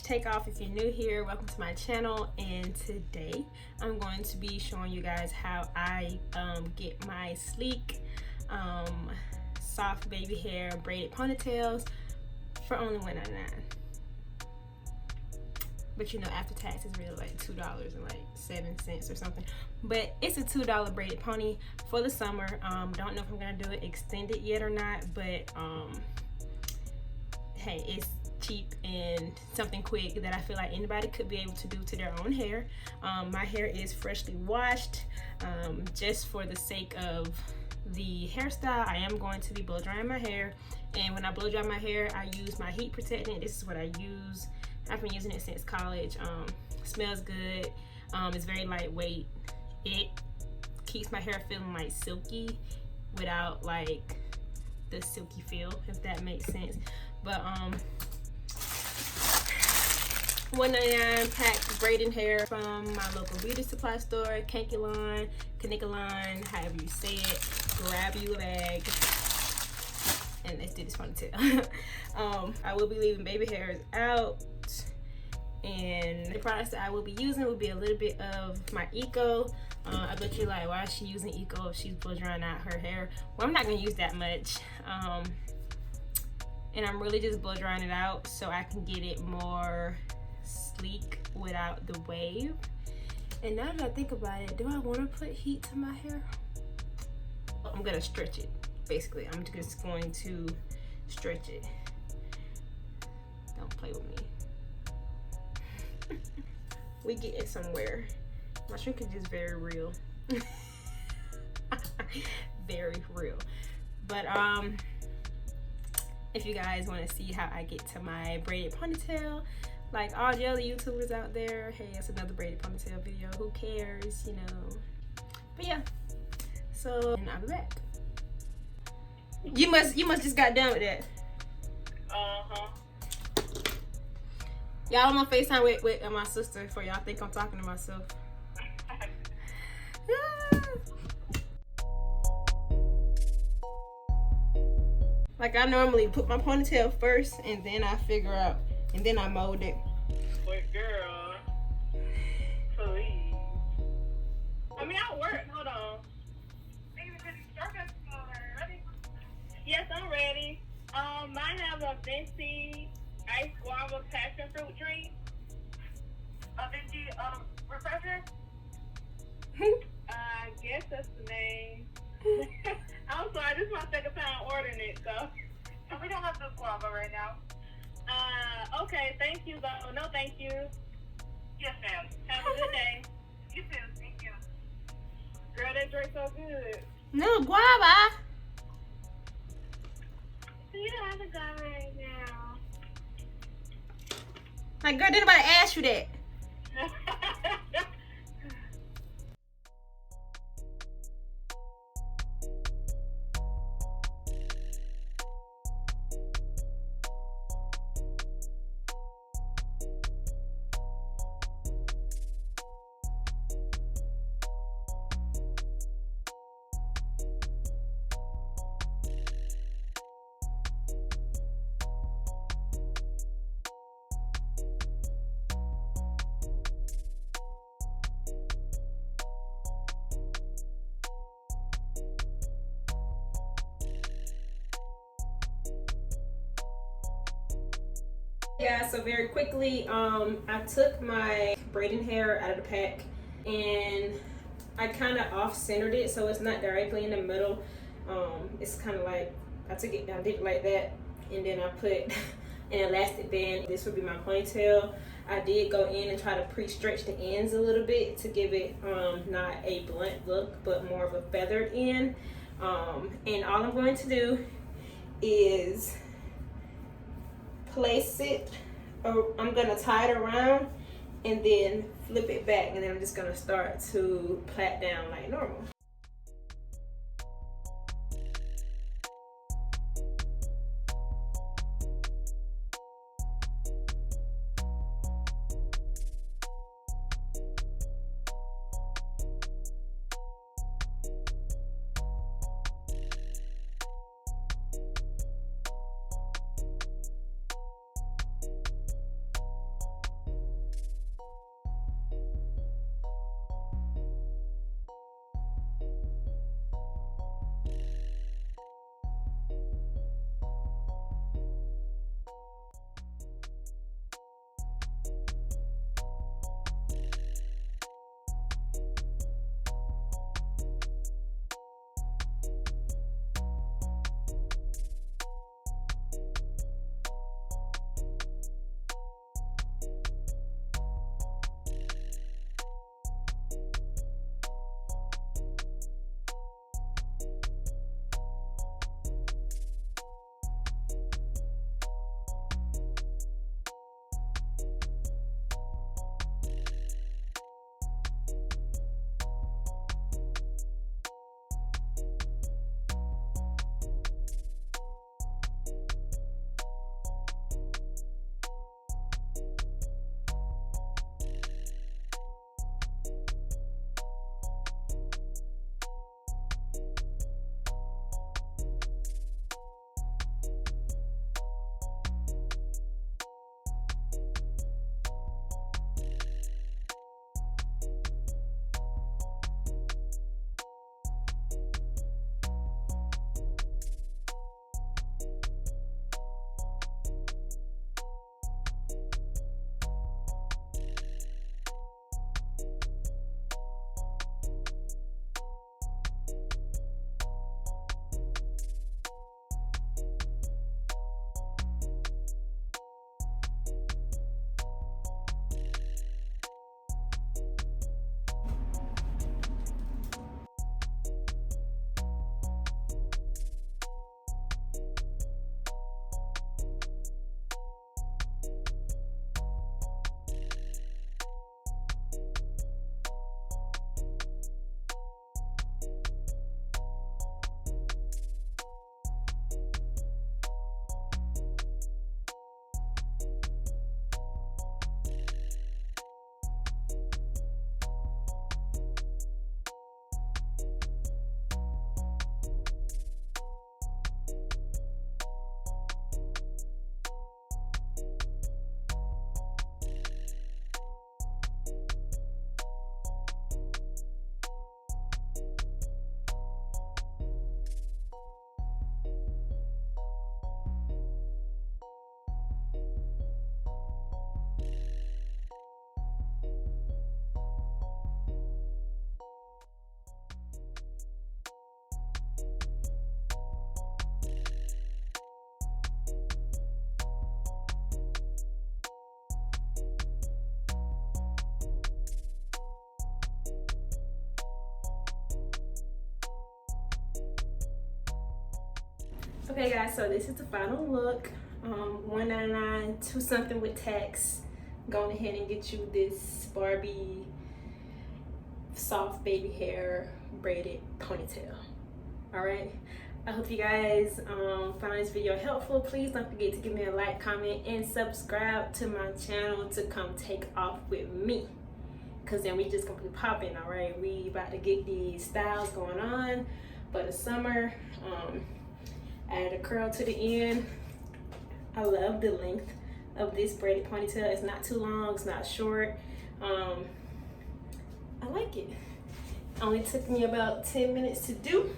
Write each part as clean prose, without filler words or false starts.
Takeoff. If you're new here, welcome to my channel, and today I'm going to be showing you guys how I get my sleek soft baby hair braided ponytails for only $1.99. But you know, after tax is really like $2.07 or something. But it's a $2 braided pony for the summer. Don't know if I'm gonna do it extended yet or not, but hey, it's cheap and something quick that I feel like anybody could be able to do to their own hair. My hair is freshly washed. Just for the sake of the hairstyle, I am going to be blow drying my hair, and when I blow dry my hair, I use my heat protectant. This is what I use. I've been using it since college. Smells good. It's very lightweight. It keeps my hair feeling like silky without like the silky feel, if that makes sense. But $1.99 pack braiding hair from my local beauty supply store, Kanekalon, however you say it. Grab you a bag and let's do this ponytail. I will be leaving baby hairs out, and the products that I will be using will be a little bit of my Eco. I bet you're like, why is she using Eco if she's blow drying out her hair? Well, I'm not gonna use that much. And I'm really just blow drying it out so I can get it more sleek without the wave. And now that I think about it, do I want to put heat to my hair? I'm gonna stretch it. Basically, I'm just going to stretch it. Don't play with me. We getting somewhere. My shrinkage is very real. Very real. But if you guys want to see how I get to my braided ponytail, like all the other YouTubers out there, hey, it's another braided ponytail video. Who cares, you know? But yeah. So, and I'll be back. You must just got done with that. Y'all on my FaceTime with my sister, for y'all think I'm talking to myself. Like, I normally put my ponytail first and then I figure out, and then I mold it. But girl, please. I mean, I'll work. Hold on. Yes, I'm ready. Mine have a venti ice guava passion fruit drink. A venti refresher. I guess that's the name. I'm sorry, this is my second time ordering it, so. And we don't have the guava right now. Okay, thank you, though. No, thank you. Yes, ma'am. Have a good day. You too, thank you. Girl, that drink so good. No, guava. You don't have a guava right now. Like, girl, did anybody ask you that? Yeah, so very quickly, I took my braiding hair out of the pack and I kind of off-centered it so it's not directly in the middle. It's kind of like, I did it like that, and then I put an elastic band. This would be my ponytail. I did go in and try to pre-stretch the ends a little bit to give it not a blunt look, but more of a feathered end. And all I'm going to do is place it, or I'm gonna tie it around and then flip it back, and then I'm just gonna start to plait down like normal. Okay guys, so this is the final look. $1.99, 2 something with tax. Go ahead and get you this Barbie soft baby hair braided ponytail. All right, I hope you guys found this video helpful. Please don't forget to give me a like, comment, and subscribe to my channel to come take off with me, because then we just gonna be popping. All right, we about to get these styles going on for the summer. Add a curl to the end. I love the length of this braided ponytail. It's not too long, it's not short. I like it. Only took me about 10 minutes to do.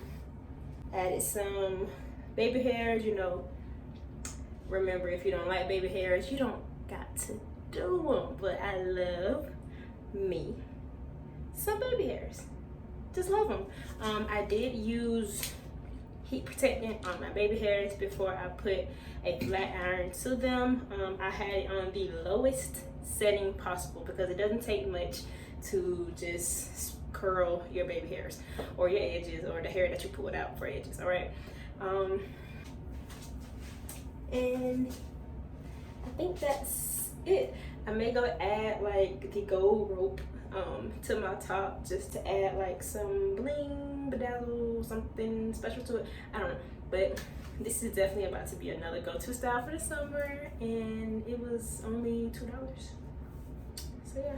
Added some baby hairs, you know. Remember, if you don't like baby hairs, you don't got to do them. But I love me some baby hairs. Just love them. I did use heat protectant on my baby hairs before I put a flat iron to them. I had it on the lowest setting possible because it doesn't take much to just curl your baby hairs or your edges or the hair that you pulled out for edges. All right, and I think that's it. I may go add like the gold rope to my top just to add like some bling, bedazzle, something special to it. I don't know, but this is definitely about to be another go-to style for the summer, and it was only $2. So yeah.